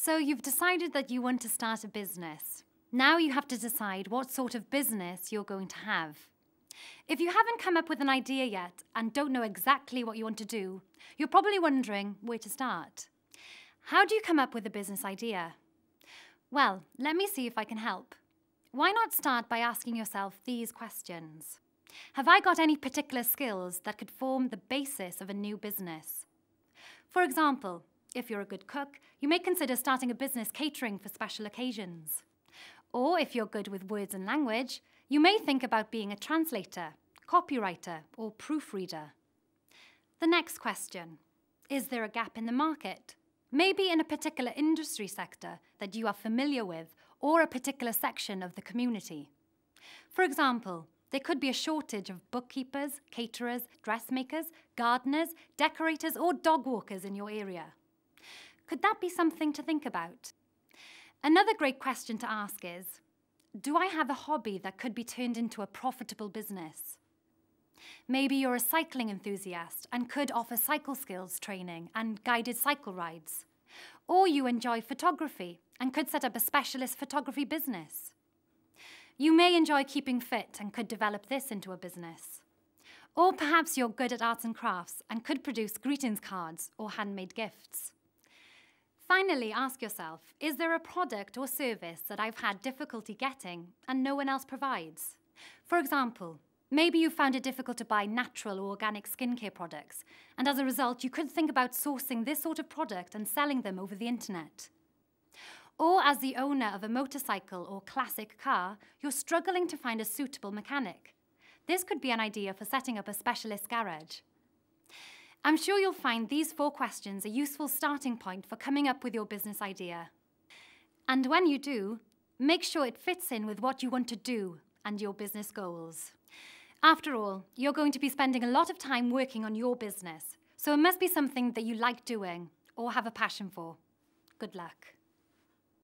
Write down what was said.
So you've decided that you want to start a business. Now you have to decide what sort of business you're going to have. If you haven't come up with an idea yet and don't know exactly what you want to do, you're probably wondering where to start. How do you come up with a business idea? Well, let me see if I can help. Why not start by asking yourself these questions? Have I got any particular skills that could form the basis of a new business? For example, if you're a good cook, you may consider starting a business catering for special occasions. Or if you're good with words and language, you may think about being a translator, copywriter, or proofreader. The next question, is there a gap in the market? Maybe in a particular industry sector that you are familiar with, or a particular section of the community. For example, there could be a shortage of bookkeepers, caterers, dressmakers, gardeners, decorators, or dog walkers in your area. Could that be something to think about? Another great question to ask is, do I have a hobby that could be turned into a profitable business? Maybe you're a cycling enthusiast and could offer cycle skills training and guided cycle rides. Or you enjoy photography and could set up a specialist photography business. You may enjoy keeping fit and could develop this into a business. Or perhaps you're good at arts and crafts and could produce greetings cards or handmade gifts. Finally, ask yourself, is there a product or service that I've had difficulty getting and no one else provides? For example, maybe you found it difficult to buy natural or organic skincare products, and as a result, you could think about sourcing this sort of product and selling them over the internet. Or as the owner of a motorcycle or classic car, you're struggling to find a suitable mechanic. This could be an idea for setting up a specialist garage. I'm sure you'll find these 4 questions a useful starting point for coming up with your business idea. And when you do, make sure it fits in with what you want to do and your business goals. After all, you're going to be spending a lot of time working on your business, so it must be something that you like doing or have a passion for. Good luck.